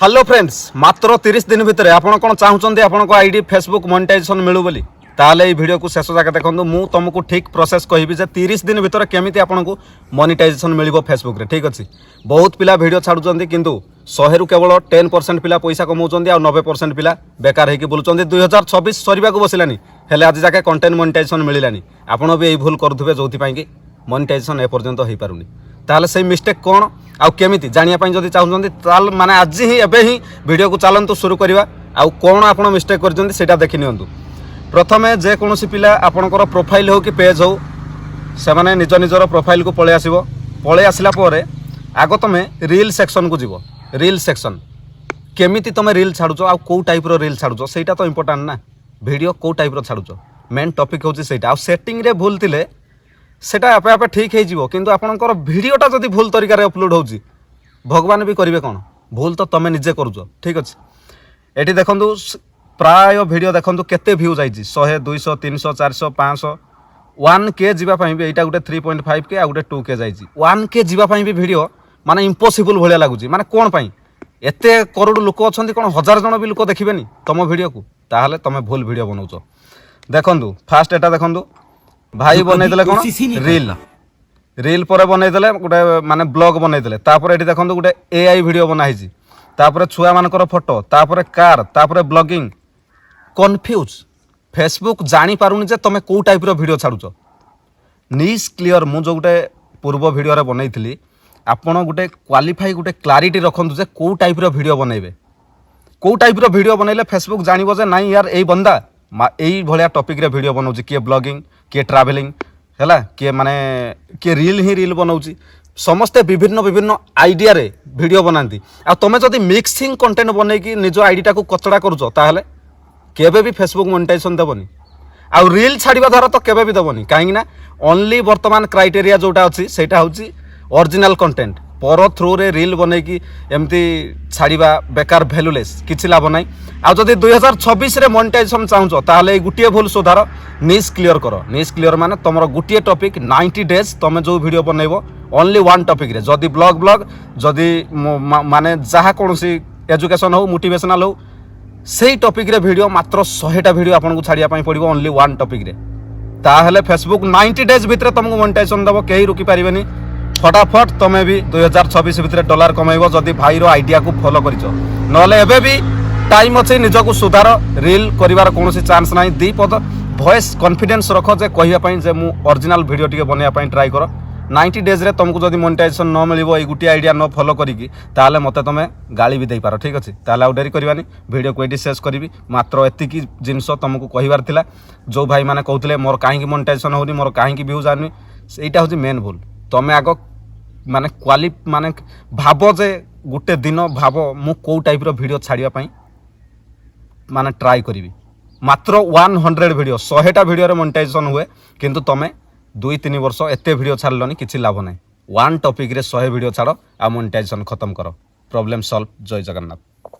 Hello friends मात्र 30 दिन भितर आपण कौन चाहते आपण आईडी फेसबुक मोनेटाइजेशन मिलू बोली ताले ये वीडियो को शेष जाके देखो मु तुमको ठीक प्रोसेस कहबी जे 30 दिन भितर केमिति आपको मोनेटाइजेशन मिलिबो फेसबुक रे। ठीक अच्छे बहुत पिला वीडियो छाड़ुचंदी किंतु 100 रु केवल 10% पिला पैसा कमाउचंदी आ 90% पिला बेकार होइके बुलुचंदी। 2026 सरीबा को बसिलानी हेले आज जाके कंटेंट मोनेटाइजेशन मिलिलानी। आपण भी यही भूल करुथुबे जोथि पई कि मोनेटाइजेशन ए पर्यंत होई पारुनी। ताले से मिस्टेक कौन आउ केमिति जानिया पई जदि चाहुचंदी ताल माने आज ही एबे ही वीडियो को चलंतु शुरू करिवा। आउ कोन आपण मिस्टेक करचंदी सेटा देखि नियंतु। प्रथमे जे कोनोसी पिला आपणकर प्रोफाइल हो कि पेज हो से माने निज निजर प्रोफाइल को पळे आसीबो। पळे आसिला परे आगो तमे रील सेक्शन को जीवो। रील सेक्शन केमिति तमे रील छाडुचो आ को टाइप रो रील छाडुचो सेटा तो इंपोर्टेंट ना। वीडियो को टाइप रो छाडुचो मेन टॉपिक होची सेटा। आ सेटिंग रे भूल थिले सेटा आपे आपे ठीक हे जीवो किंतु आपणकर वीडियोटा जदि भूल तरीका रे अपलोड होची भगवान भी करिवे कोन भूल तो तमे निजे करूचो। ठीक अछि एठी देखंतु प्राय वीडियो देखंतु केते व्यू जाइछि 100 200 300 400 500 1K जीवा पई भी एटा गुटे 3.5K आ गुटे 2K जाइछि। 1K जीवा पई भी वीडियो माने इम्पॉसिबल भलिया लागुछि। माने कोन पई एते करोड़ लोक अछंती कोन हजार जण भी लोक देखिबेनी तम वीडियो को ताहाले तमे भूल वीडियो बनाउछो। देखंतु फास्ट एटा देखंतु भाई बनै देले कोन रील रील पर बनै देले गुटे माने ब्लॉग बनै देले तापर एठी देखंतु गुटे AI वीडियो बनाइछि तापर छुआ मानकर फोटो तापर कार तापर ब्लॉगिंग कन्फ्यूज फेसबुक जानी पारुनी जे तमे को टाइप रो वीडियो छाडुचो। नीस क्लियर मु जो गुटे पूर्व वीडियो रे बनैथिली आपण गुटे क्वालिफाई गुटे क्लैरिटी रखंतु जे को टाइप रो वीडियो बनैबे। को टाइप रो वीडियो बनैले फेसबुक जानिबो जे नाही यार एई बंदा एई भलिया टॉपिक रे वीडियो बनाउची के ब्लॉगिंग के ट्रैवलिंग हैला के माने के रील ही रील बनाउची समस्ते विभिन्न विभिन्न आइडिया रे वीडियो बनाती। आ तमे जदि मिक्सिंग कंटेंट बनै कि निज आईडीटा को कचड़ा करूचो ताहले केबे भी फेसबुक मोनेटाइजेशन देबनी। आ रील छाड़िबा द्वारा तो केबे भी देबनी काहेकि ना ओनली वर्तमान क्राइटेरिया जोटा अछि सेटा होछि ओरिजिनल कंटेंट। पर थ्रू रे रील बनै कि एमती छाड़िबा बेकार वैल्यूलेस किछि लाभ नै। आ जदि 2026 रे मोनेटाइजेशन चाहुचो ताहले गुटिए भूल सुधार निस क्लियर करो। निस क्लियर माने तमरो गुटिए टॉपिक 90 डेज तमे जो वीडियो बनैबो ओनली वन टॉपिक रे जदि ब्लॉग जदि माने जहा कोनोसी एजुकेशन हो मोटिवेशनल हो सेही टॉपिक रे वीडियो मात्र 100टा वीडियो आपन को छाड़िया पई पड़िबो ओनली वन टॉपिक रे। ताहले फेसबुक 90 डेज भितर तुमको मोनेटाइजेशन देबो केही रुकी पारिबेनी। फटाफट तमे भी 2026 भितर डॉलर कमाइबो जदि भाई रो आइडिया को फॉलो करिचो। नले एबे भी टाइम अच्छे निजको सुधार रील करिवार कोनोसी चांस नाही। दी पद वॉइस कॉन्फिडेंस रखो जे कहिया पई जे मु ओरिजिनल वीडियो टिके बनैया पई ट्राई करो। 90 डेज रे तुमको जदि मोनेटाइजेशन न मिलिबो ए गुटी आइडिया न फॉलो करिकी ताले मते तमे गाली भी देई पारो। ठीक अछि ताले आउ डेरी करबानी वीडियो को एडी शेष करबी। मात्र एतिकी जिंस तुमको कहिवार थिला जो भाई माने कहउतले मोर काहेकि मोनेटाइजेशन होनी मोर काहेकि व्यूज आनी सेटा होची मेन भूल। तमे आगो माने क्वाली माने भाबो जे गुटे दिन भाबो मु को टाइप रो वीडियो छाड़िया पई माने ट्राई करिवि। मात्र 100 वीडियो 100टा वीडियो रे मोनेटाइजेशन हुए किंतु तमे 2-3 वर्ष एते वीडियो छाड़लनी किछि लाभ नै। वन टॉपिक रे 100 वीडियो छाड़ो आ मोनेटाइजेशन खत्म करो प्रॉब्लम सॉल्व। जय जगन्नाथ।